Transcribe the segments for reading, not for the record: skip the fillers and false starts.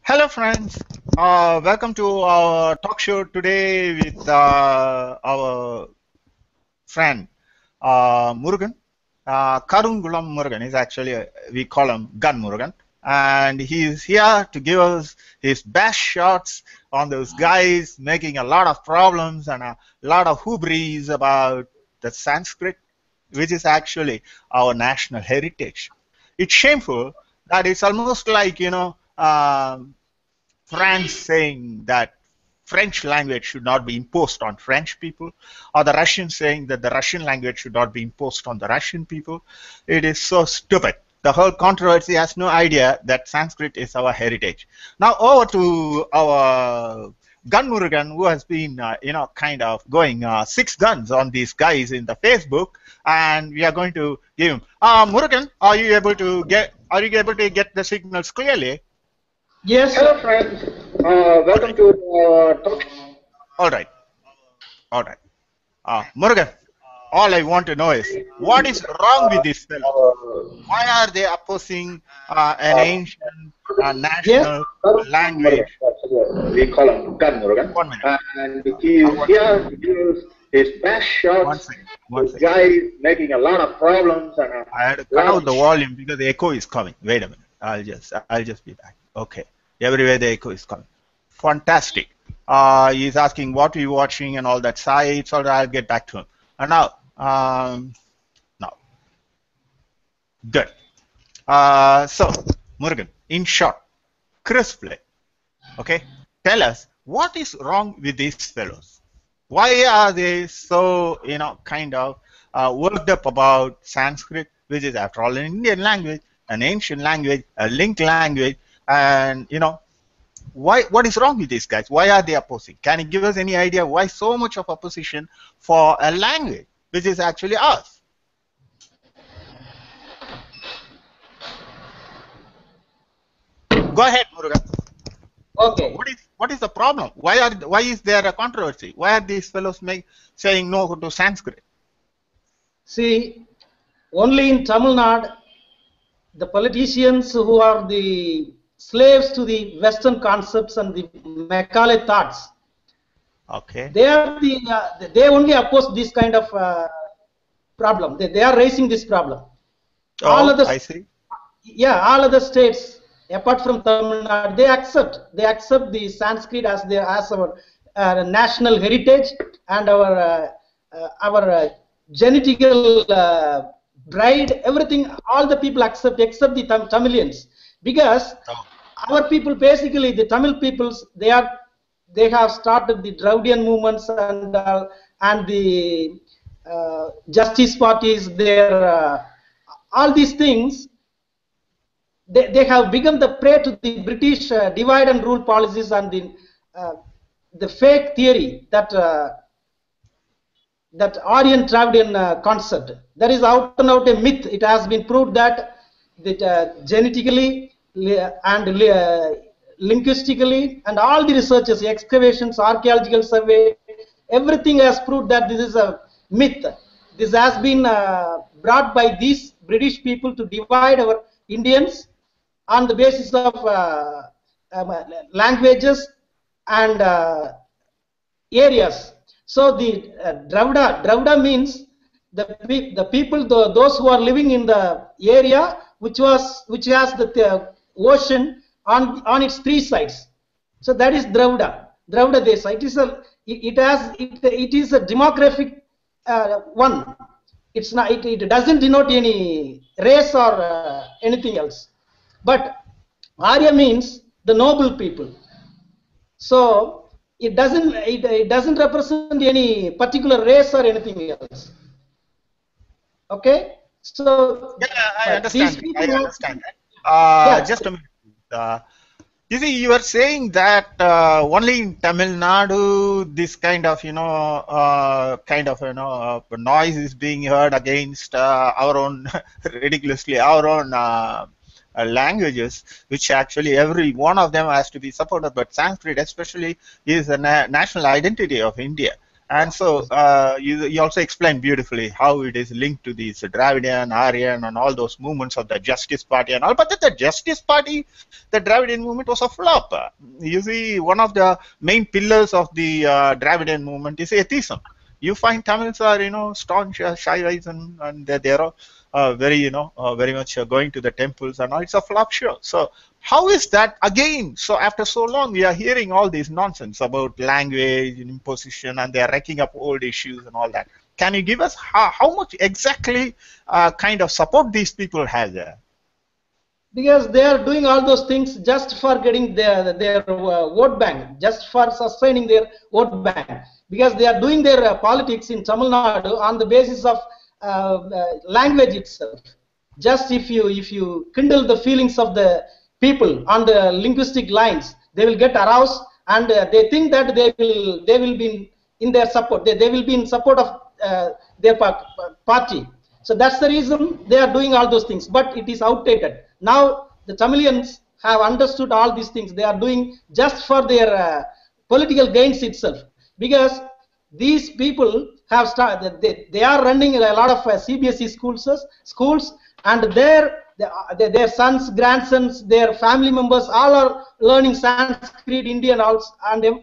Hello, friends. Welcome to our talk show today with our friend Murugan. Karungulam Murugan is actually, we call him Gun Murugan. And he's here to give us his best shots on those guys making a lot of problems and a lot of hubris about the Sanskrit, which is actually our national heritage. It's shameful that it's almost like, France saying that French language should not be imposed on French people, or the Russians saying that the Russian language should not be imposed on the Russian people. It is so stupid. The whole controversy has no idea that Sanskrit is our heritage. Now over to our Gun Murugan, who has been, kind of going six guns on these guys in the Facebook, and we are going to give him. Murugan, are you able to get the signals clearly? Yes. Hello, friends. Welcome to talk. All right. Murugan, all I want to know is what is wrong with this fellow? Why are they opposing an ancient national language? We call him Gun Murugan. 1 minute. And he is here to give his best shots. One second. Guy is making a lot of problems. And I had to cut out the volume because the echo is coming. Wait a minute. I'll just be back. Okay. Everywhere the echo is coming. Fantastic. He's asking what we're watching and all that sites. All right, I'll get back to him. And now, good. So, Murugan, in short, crisply, okay, tell us what is wrong with these fellows? Why are they so, worked up about Sanskrit, which is after all an Indian language, an ancient language, a linked language, and what is wrong with these guys? Why are they opposing? Can you give us any idea why so much of opposition for a language which is actually ours? Go ahead, Murugan. Okay. What is the problem? Why is there a controversy? Why are these fellows saying no to Sanskrit? See, only in Tamil Nadu, the politicians who are the slaves to the Western concepts and the Macaulay thoughts. Okay. They are they only oppose this kind of problem. They are raising this problem. Oh, I see. Yeah, all other states apart from Tamil Nadu, they accept the Sanskrit as our national heritage and our genetical bride. Everything, all the people accept except the Tamilians, because our people, basically the Tamil peoples, they have started the Dravidian movements and the justice parties. All these things. They have become the prey to the British divide and rule policies and the fake theory that Aryan Dravidian concept. That is out and out a myth. It has been proved that genetically and linguistically, and all the researches, excavations, archaeological survey, everything has proved that this is a myth. This has been brought by these British people to divide our Indians on the basis of languages and areas. So the Dravida means the people, those who are living in the area which has the ocean on its three sides. So that is Dravida Desa. It is a demographic one. It's not. It doesn't denote any race or anything else. But Arya means the noble people. So it doesn't represent any particular race or anything else. Okay. So yeah, I understand. Just a minute. You see, you are saying that only in Tamil Nadu this kind of noise is being heard against our own ridiculously our own languages, which actually every one of them has to be supported. But Sanskrit, especially, is the national identity of India. And so you also explained beautifully how it is linked to these Dravidian, Aryan, and all those movements of the Justice Party and all. But the Justice Party, the Dravidian movement was a flop. You see, one of the main pillars of the Dravidian movement is atheism. You find Tamils are, staunch Shaivis and they're very, very much going to the temples and all. It's a flop show. So how is that again? So after so long, we are hearing all this nonsense about language and imposition, and they are racking up old issues and all that. Can you give us how much exactly kind of support these people have there? Because they are doing all those things just for getting their vote bank, just for sustaining their vote bank. Because they are doing their politics in Tamil Nadu on the basis of language itself. Just if you kindle the feelings of the people on the linguistic lines, they will get aroused, and they think that they will be in their support. They will be in support of their party. So that's the reason they are doing all those things. But it is outdated. Now the Tamilians have understood all these things. They are doing just for their political gains itself. Because these people have started. They are running a lot of CBSE schools, and their sons, grandsons, their family members all are learning Sanskrit, Indian also, and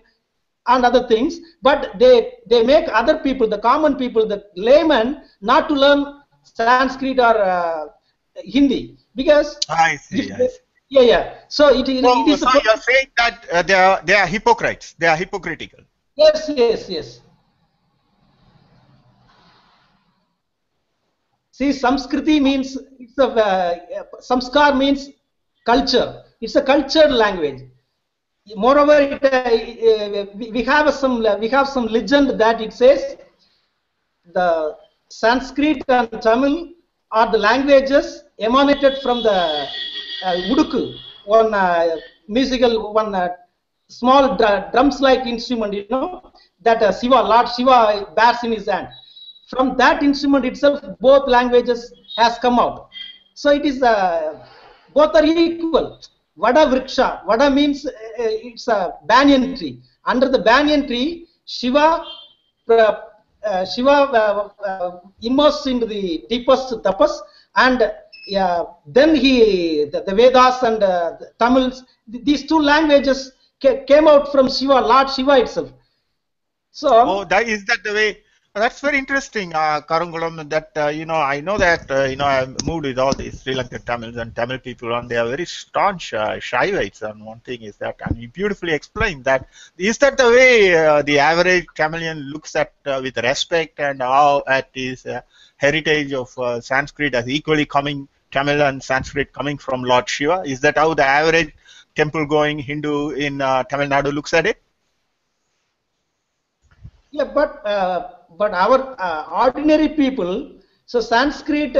other things. But they make other people, the common people, the laymen, not to learn Sanskrit or Hindi, because I see. yeah. So it is. So you're saying that they are hypocrites. They are hypocritical. Yes. See, Samskriti means samskar means culture. It's a cultured language. Moreover, we have some legend that it says the Sanskrit and Tamil are the languages emanated from the Uduku, one small drums-like instrument, that Lord Shiva bears in his hand. From that instrument itself, both languages has come out. So it is both are equal. Vada Vriksha. Vada means it's a banyan tree. Under the banyan tree, Shiva immersed into the deepest tapas, and then the Vedas and the Tamils, these two languages came out from Shiva, Lord Shiva itself. So, is that the way? That's very interesting, Karungulam. That I know that I moved with all these Sri Lankan Tamils and Tamil people, and they are very staunch Shaivites. And one thing is that, and you beautifully explained that. Is that the way the average Tamilian looks at with respect, and how at his heritage of Sanskrit as equally coming Tamil and Sanskrit coming from Lord Shiva? Is that how the average temple-going Hindu in Tamil Nadu looks at it? Yeah, but our ordinary people, so Sanskrit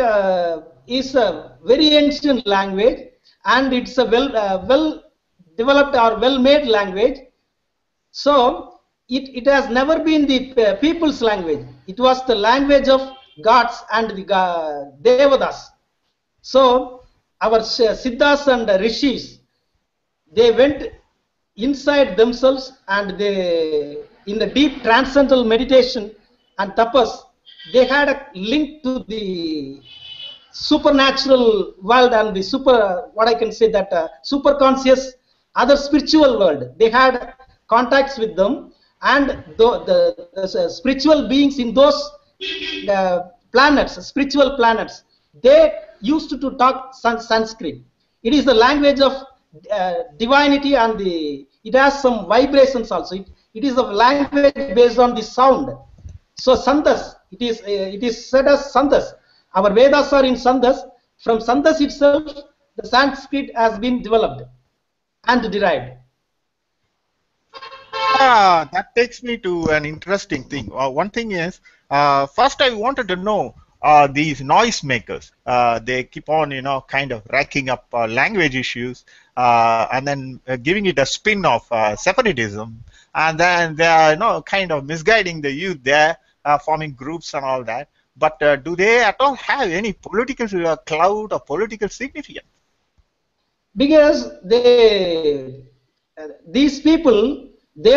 is a very ancient language, and it's a well developed or well made language. So it has never been the people's language. It was the language of gods and the Devadas. So our Siddhas and Rishis, they went inside themselves, and they, in the deep transcendental meditation and tapas, they had a link to the supernatural world and the super conscious other spiritual world. They had contacts with them, and the spiritual beings in those spiritual planets, they used to talk Sanskrit. It is the language of divinity, and it has some vibrations also. It is a language based on the sound. So Sandas, it is said as Sandas. Our Vedas are in Sandas. From Sandas itself, the Sanskrit has been developed and derived. That takes me to an interesting thing. One thing is, first I wanted to know these noise makers. They keep on, kind of racking up language issues, and then giving it a spin of separatism, and then they are, kind of misguiding the youth there, forming groups and all that. But do they at all have any political clout or political significance? Because these people, they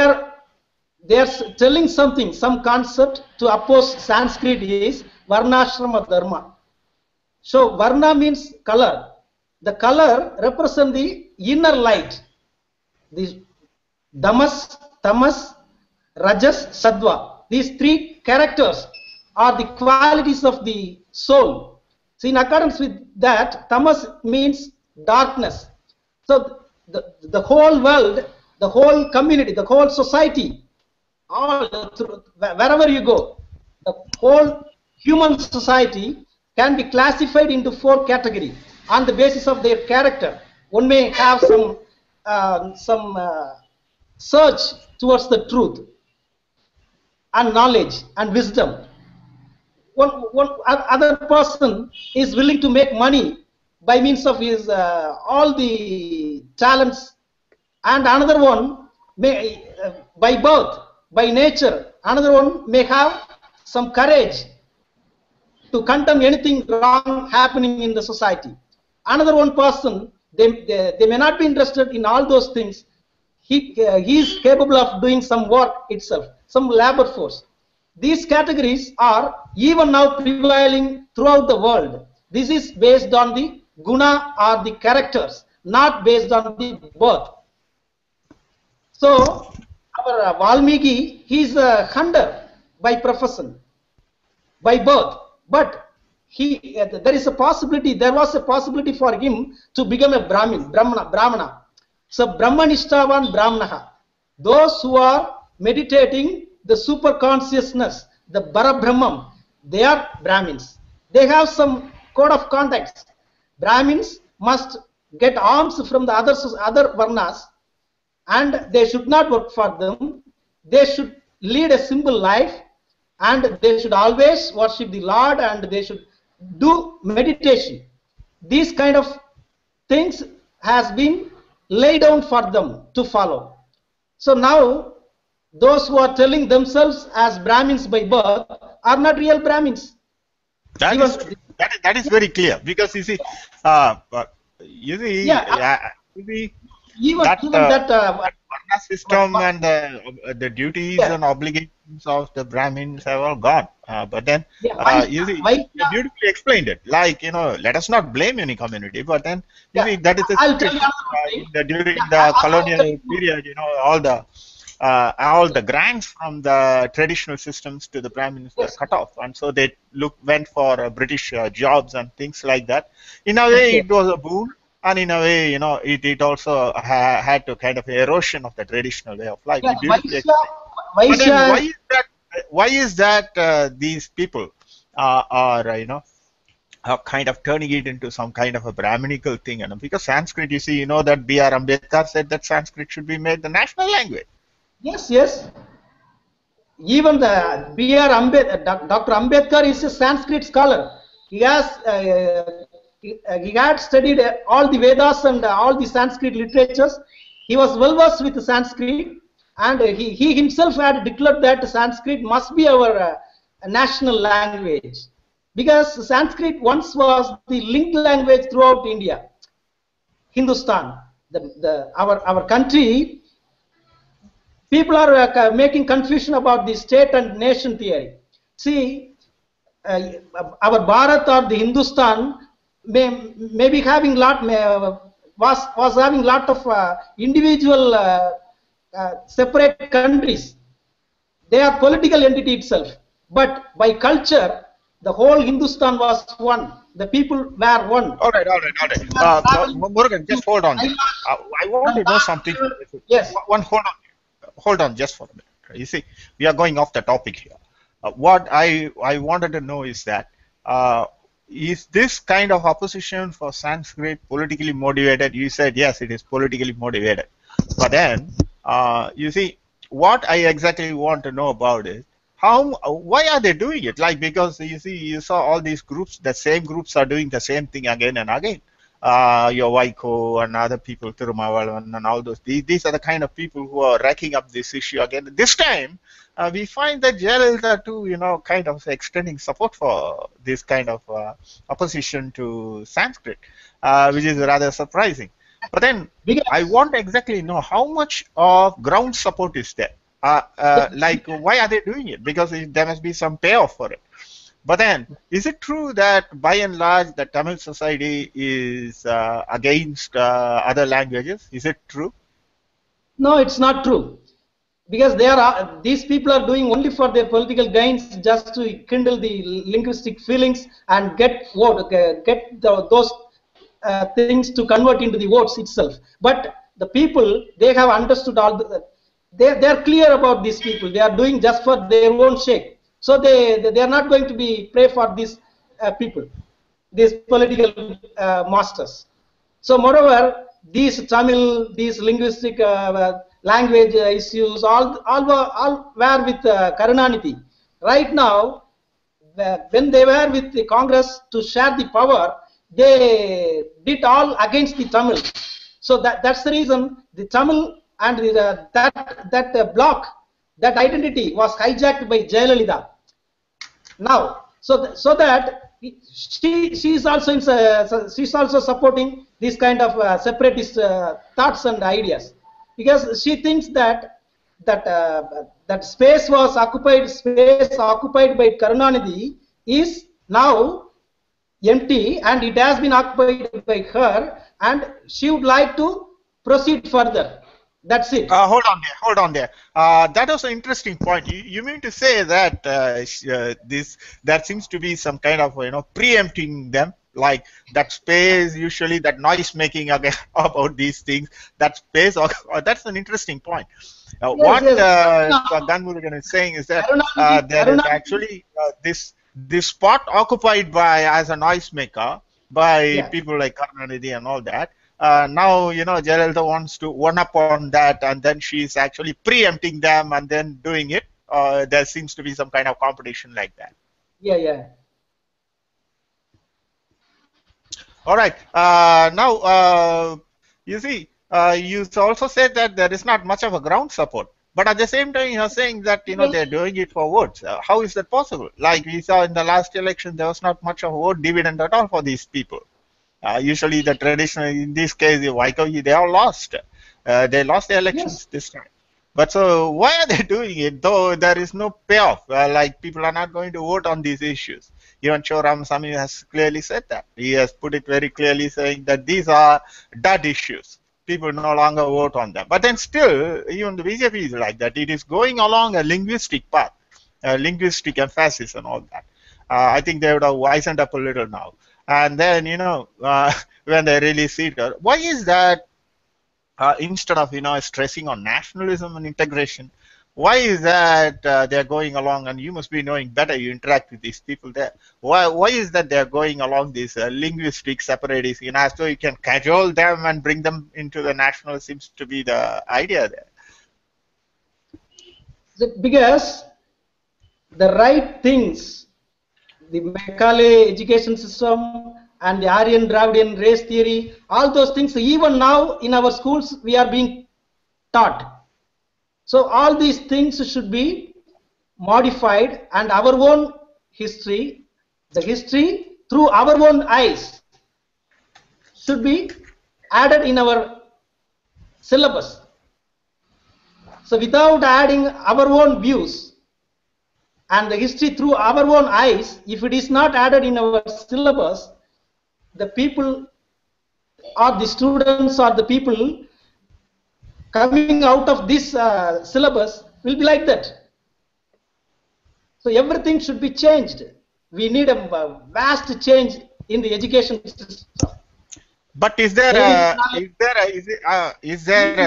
they are telling something, some concept to oppose Sanskrit is Varnashrama Dharma. So Varna means color. The color represents the inner light. The Damas, Tamas, Rajas, Sattva. These three characters are the qualities of the soul. So in accordance with that, Tamas means darkness. So the whole world, the whole community, the whole society, all wherever you go, the whole human society can be classified into four categories on the basis of their character. One may have some search towards the truth and knowledge and wisdom. One other person is willing to make money by means of his all the talents, and another one may by birth, by nature, another one may have some courage to condemn anything wrong happening in the society. Another one person, they may not be interested in all those things. He is capable of doing some work itself, some labor force. These categories are even now prevailing throughout the world. This is based on the guna or the characters, not based on the birth. So our Valmiki, he is a hunter by profession, by birth, but there is a possibility, there was a possibility for him to become a Brahmana. So Brahmanishtavan Brahmanaha, those who are meditating the super consciousness, the Parabrahmam, they are Brahmins. They have some code of conduct. Brahmins must get alms from the other Varnas, and they should not work for them. They should lead a simple life, and they should always worship the Lord, and they should do meditation. These kind of things has been laid down for them to follow. So now those who are telling themselves as Brahmins by birth are not real Brahmins. That is very clear, because you see, even that Varna system and the duties and obligations of the Brahmins have all gone. But then, you beautifully explained it. Like, let us not blame any community, but then, that is during the colonial period, all the grants from the traditional systems to the Brahmins were cut off, and so they went for British jobs and things like that. In a way, it was a boon. And in a way, it also had to kind of erosion of the traditional way of life. But then why is that these people are kind of turning it into some kind of a Brahminical thing? And because Sanskrit, you see, that B.R. Ambedkar said that Sanskrit should be made the national language. Yes. Even the B.R. Dr. Ambedkar is a Sanskrit scholar. He had studied all the Vedas and all the Sanskrit literatures. He was well versed with Sanskrit, and he himself had declared that Sanskrit must be our national language, because Sanskrit once was the linked language throughout India, Hindustan, our country. People are making confusion about the state and nation theory. See, our Bharat or the Hindustan may be having was having lot of individual separate countries. They are political entity itself, but by culture, the whole Hindustan was one. The people were one. All right. Murugan, just hold on. I want to know something. Yes. Hold on just for a minute. You see, we are going off the topic here. What I wanted to know is that is this kind of opposition for Sanskrit politically motivated? You said yes, it is politically motivated. But then, you see, what I exactly want to know about is why are they doing it? Like, because you see, you saw all these groups, the same groups are doing the same thing again and again. Your Waiko and other people, Tirumavalan and all those. These are the kind of people who are racking up this issue again. This time, we find that Jayalalitha too, kind of extending support for this kind of opposition to Sanskrit, which is rather surprising. But then, I want to exactly know how much of ground support is there. Like, why are they doing it? Because there must be some payoff for it. But then, is it true that by and large the Tamil society is against other languages? Is it true? No, it's not true. Because they are these people are doing only for their political gains, just to kindle the linguistic feelings and get those things to convert into the votes itself. But the people, they have understood all they are clear about these people. They are doing just for their own sake, so they are not going to be pray for these people, these political masters. So moreover, these Tamil, these linguistic language issues, all were with Karunanidhi. Right now, when they were with the Congress to share the power, they did all against the Tamil. So that's the reason the Tamil and that block, that identity was hijacked by Jayalalitha. Now, so that she's also supporting this kind of separatist thoughts and ideas, because she thinks that space occupied by Karunanidhi is now empty, and it has been occupied by her, and she would like to proceed further. That's it. Hold on there. That was an interesting point. You mean to say that there seems to be some kind of preempting them, like that space, usually that noise making about these things, that space, or that's an interesting point. What Murugan is saying is that there is actually this spot occupied by as a noisemaker by people like Karunanidhi and all that. Now, Jayalalitha wants to one up on that, and then she's actually preempting them and then doing it. There seems to be some kind of competition like that. Yeah. All right. Now, you see, you also said that there is not much of a ground support. But at the same time, you're saying that they're doing it for votes. How is that possible? Like we saw in the last election, there was not much of a vote dividend at all for these people. Usually, the traditional, in this case, the Waikoyi, they all lost. They lost the elections this time. But so, why are they doing it? Though there is no payoff. Like people are not going to vote on these issues. Even Ramasamy has clearly said that. He has put it very clearly, saying that these are dead issues. People no longer vote on them. But then still, even the BJP is like that. It is going along a linguistic path, linguistic emphasis and all that. I think they would have wisened up a little now. And then, when they really see it, why is that instead of, stressing on nationalism and integration, why is that they're going along, and you must be knowing better, you interact with these people there, why is that they're going along this linguistic separatism, as though you can cajole them and bring them into the national, seems to be the idea there. Because the right things, the Macaulay education system and the Aryan Dravidian race theory, all those things, even now in our schools we are being taught. So all these things should be modified, and our own history, the history through our own eyes, should be added in our syllabus. So without adding our own views and the history through our own eyes, if it is not added in our syllabus, the people or the students or the people coming out of this syllabus will be like that. So everything should be changed. We need a vast change in the education system. But is there a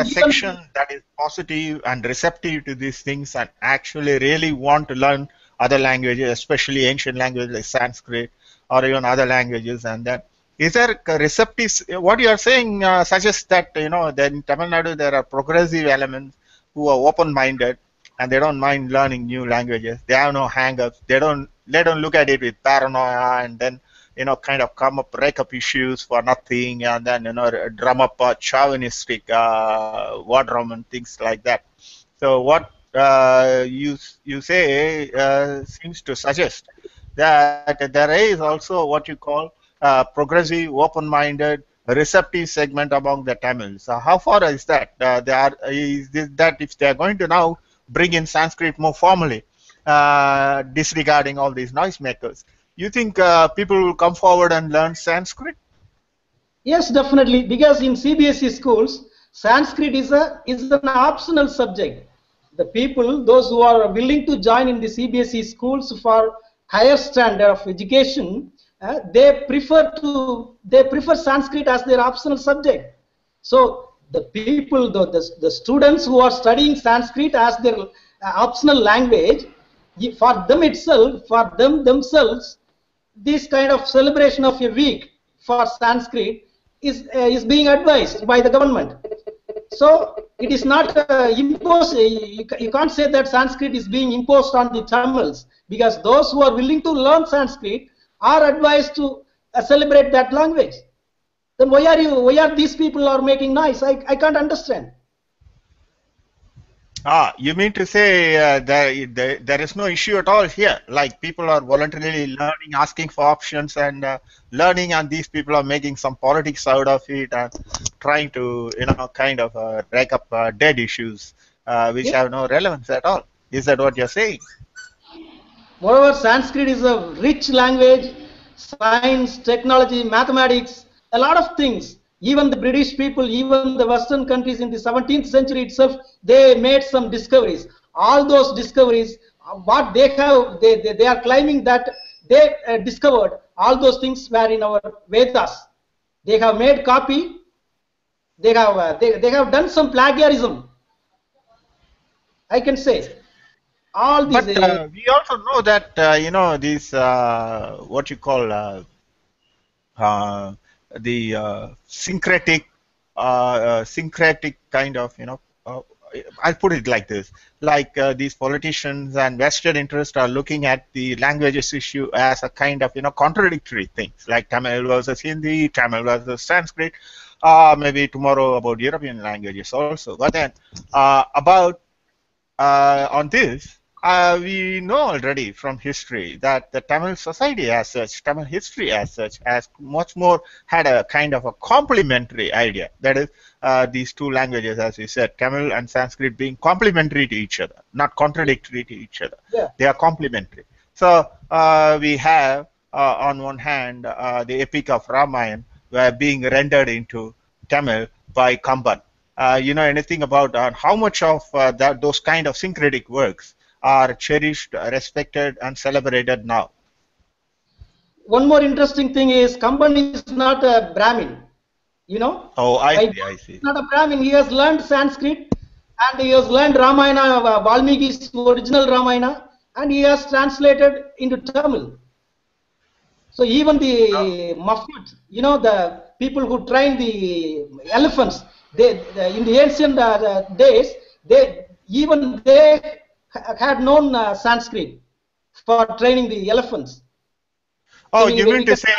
section that is positive and receptive to these things and actually really want to learn other languages, especially ancient languages like Sanskrit or even other languages? And then, is there receptive? What you are saying suggests that that in Tamil Nadu there are progressive elements who are open-minded and they don't mind learning new languages. They have no hang-ups. They don't look at it with paranoia and then kind of rake up issues for nothing, and then drum up chauvinistic wardroom and things like that. So what you say seems to suggest that there is also what you call progressive, open-minded, receptive segment among the Tamils. How far is that? Is that if they are going to now bring in Sanskrit more formally, disregarding all these noisemakers. You think people will come forward and learn Sanskrit? Yes, definitely. Because in CBSE schools, Sanskrit is an optional subject. The people, those who are willing to join in the CBSE schools for higher standard of education, they prefer Sanskrit as their optional subject. So the people, the students who are studying Sanskrit as their optional language, for them itself, for them themselves, this kind of celebration of a week for Sanskrit is being advised by the government. So it is not imposed. You can't say that Sanskrit is being imposed on the Tamils, because those who are willing to learn Sanskrit are advised to celebrate that language. Then why are these people are making noise? I can't understand. You mean to say there is no issue at all here? Like people are voluntarily learning, asking for options and learning, and these people are making some politics out of it and trying to, kind of rake up dead issues which have no relevance at all. Is that what you're saying? Moreover, Sanskrit is a rich language, science, technology, mathematics, a lot of things. Even the British people, even the Western countries in the 17th century itself, they made some discoveries. All those discoveries, what they have, they are claiming that they discovered, all those things were in our Vedas. They have made copy. They have done some plagiarism, I can say. All these. But we also know that these what you call the syncretic kind of I'll put it like this: like these politicians and vested interests are looking at the languages issue as a kind of contradictory things, like Tamil versus Hindi, Tamil versus Sanskrit, maybe tomorrow about European languages also. But then about on this, we know already from history that the Tamil society as such, Tamil history as such, has much more had a kind of a complementary idea. That is, these two languages, as we said, Tamil and Sanskrit, being complementary to each other, not contradictory to each other. Yeah. They are complementary. So we have, on one hand, the epic of Ramayana being rendered into Tamil by Kamban. You know anything about how much of those kind of syncretic works are cherished, respected, and celebrated now? One more interesting thing is Kamban is not a Brahmin. Oh, I see, I He's see. not a Brahmin. He has learned Sanskrit and he has learned Ramayana, Valmiki's original Ramayana, and he has translated into Tamil. So even the Mafut, the people who train the elephants, in the ancient days, they had known Sanskrit for training the elephants. Oh, So you we mean to can say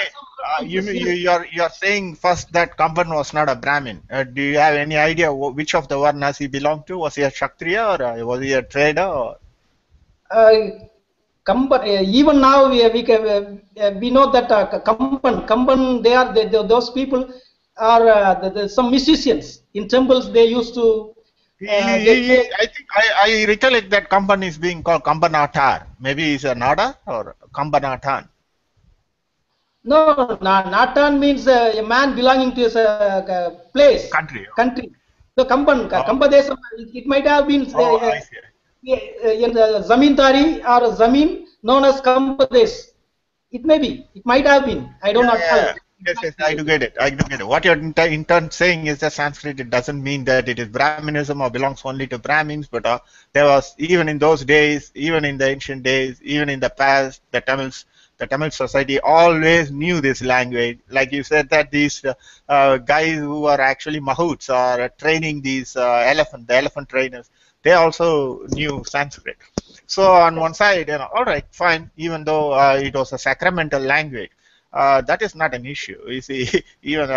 you're saying first that Kamban was not a Brahmin? Do you have any idea which of the Varnas he belonged to? Was he a Kshatriya or was he a trader? Or? Kamban, even now we know that Kamban, those people are some musicians in temples. They used to they play. I think I recollect that Kamban is being called Kambanatar. Maybe he's a Nada or Kambanatan. No, Natan means a man belonging to a place, Country. country. So Oh, Kambadesam, it might have been oh, I see. in the Zamindari or Zamin known as Kambades. It might have been. I do Yeah, not yeah. know. Yes, yes, I do get it. I do get it. What you're in turn saying is that Sanskrit, it doesn't mean that it is Brahminism or belongs only to Brahmins, but there was, even in those days, even in the ancient days, even in the past, the Tamil society always knew this language. Like you said, that these guys who are actually mahouts are training these the elephant trainers, they also knew Sanskrit. So on one side, all right, fine, even though it was a sacramental language, that is not an issue. You see, even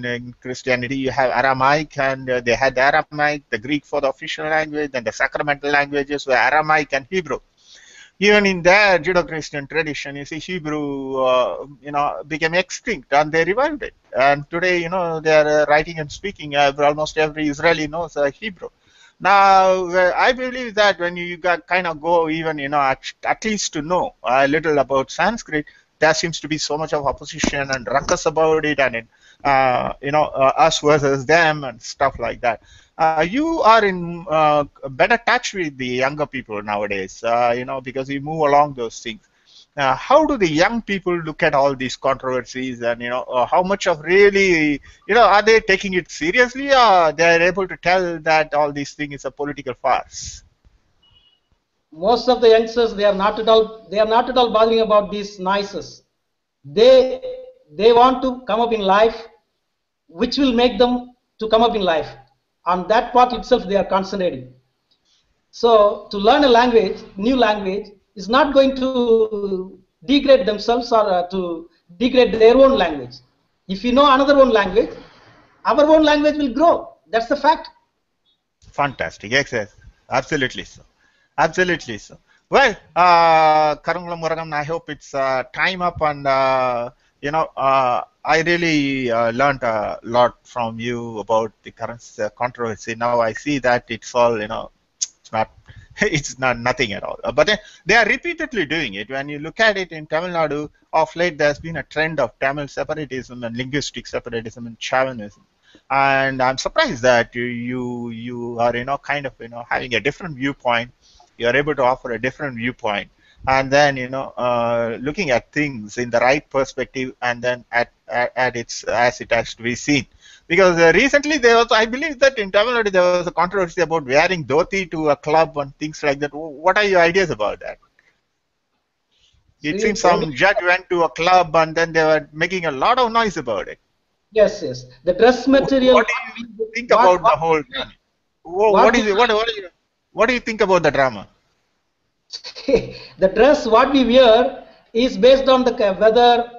in Christianity, you have Aramaic, and they had the Aramaic, the Greek for the official language, and the sacramental languages were Aramaic and Hebrew. Even in their Judeo-Christian tradition, you see, Hebrew, became extinct, and they revived it. And today, they are writing and speaking. Almost every Israeli knows Hebrew. Now, I believe that when you got kind of go even, at least to know a little about Sanskrit, there seems to be so much of opposition and ruckus about it, and us versus them and stuff like that. You are in better touch with the younger people nowadays, because you move along those things. How do the young people look at all these controversies, and how much of really, are they taking it seriously, or they are able to tell that all these things is a political farce? Most of the youngsters, they are not at all bothering about these noises. They want to come up in life, which will make them to come up in life. On that part itself, they are concentrating. So to learn a language, new language, is not going to degrade themselves or to degrade their own language. If you know another own language, our own language will grow. That's the fact. Fantastic. Yes, absolutely so. Absolutely so. Well, Karungulam Murugan, I hope it's time up, and I really learned a lot from you about the current controversy. Now I see that it's all, it's not, it's not nothing at all. But they are repeatedly doing it. When you look at it in Tamil Nadu, of late there's been a trend of Tamil separatism and linguistic separatism and chauvinism. And I'm surprised that you are kind of having a different viewpoint. You are able to offer a different viewpoint, and then looking at things in the right perspective, and then at its as it has to be seen. Because recently there was, I believe that in Tamil Nadu there was a controversy about wearing dhoti to a club and things like that. What are your ideas about that? It See, seems some judge went to a club and then they were making a lot of noise about it. yes. The dress material. What do you think about the whole drama? What we, What do you think about the drama? the dress what we wear is based on the weather.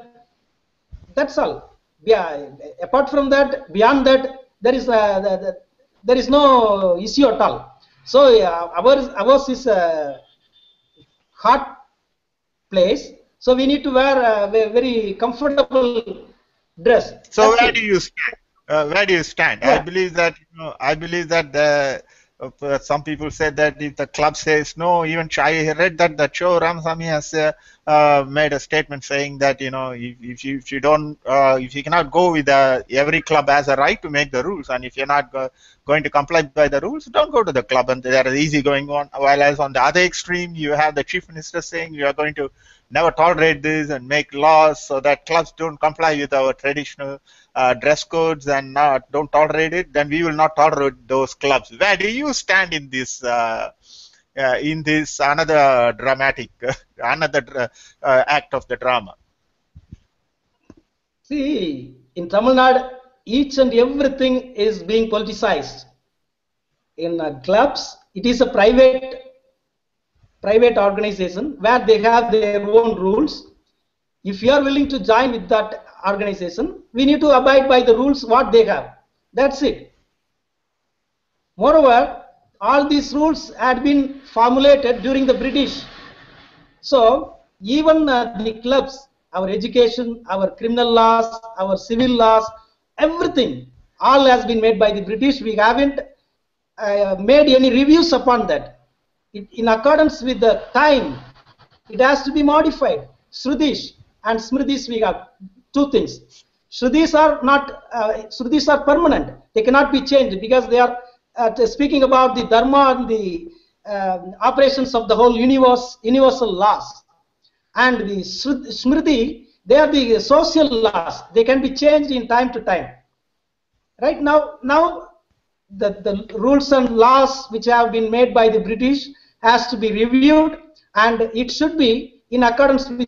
That's all. Yeah. Apart from that, beyond that, there is no issue at all. So yeah, ours is a hot place. So we need to wear a very comfortable dress. So That's where it. do you stand? Where do you stand? I Yeah. believe that some people said that if the club says no, even I read that the Cho Ramasamy has made a statement saying that if you don't if you cannot go with every club has a right to make the rules, and if you're not going to comply by the rules, don't go to the club, and there is easy going on. While as on the other extreme, you have the chief minister saying you are going to never tolerate this and make laws so that clubs don't comply with our traditional dress codes and don't tolerate it, then we will not tolerate those clubs. Where do you stand in this another dramatic, another act of the drama? See, in Tamil Nadu, each and everything is being politicized. In clubs, it is a private organization where they have their own rules. If you are willing to join with that organization, we need to abide by the rules what they have. That's it. Moreover, all these rules had been formulated during the British. So even the clubs, our education, our criminal laws, our civil laws, everything, all has been made by the British. We haven't made any reviews upon that. In accordance with the time, it has to be modified. Shrudish and Smridis, we have two things. Shrutis are permanent. They cannot be changed because they are speaking about the dharma and the operations of the whole universe, universal laws. And the Smriti, they are the social laws. They can be changed in time to time. Right now the rules and laws which have been made by the British has to be reviewed, and it should be in accordance with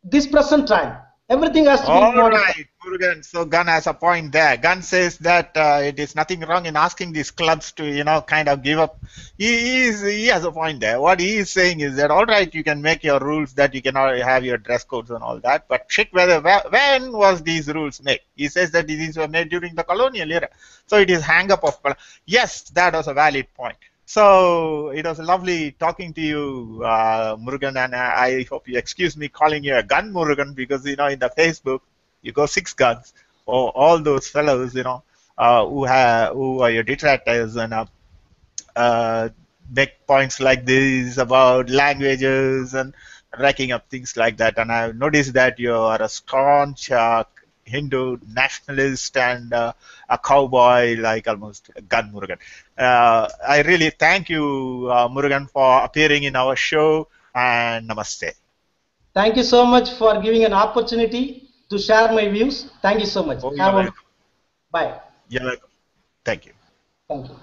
this present time. Everything has to be All modified. right, Murugan. So Gun has a point there. Gun says that it is nothing wrong in asking these clubs to, kind of give up. He has a point there. What he is saying is that all right, you can make your rules that you cannot have your dress codes and all that, but check when was these rules made? He says that these were made during the colonial era. So it is hang up of. Yes, that was a valid point. So it was lovely talking to you, Murugan, and I hope you excuse me calling you a gun Murugan, because in the Facebook you go 6 guns, or all those fellows who are your detractors, and make points like this about languages and racking up things like that. And I've noticed that you are a staunch Hindu nationalist and a cowboy, like almost Gun Murugan. I really thank you, Murugan, for appearing in our show, and namaste. Thank you so much for giving an opportunity to share my views. Thank you so much. Oh, you're Have a welcome. bye. You're welcome. Thank you. Thank you.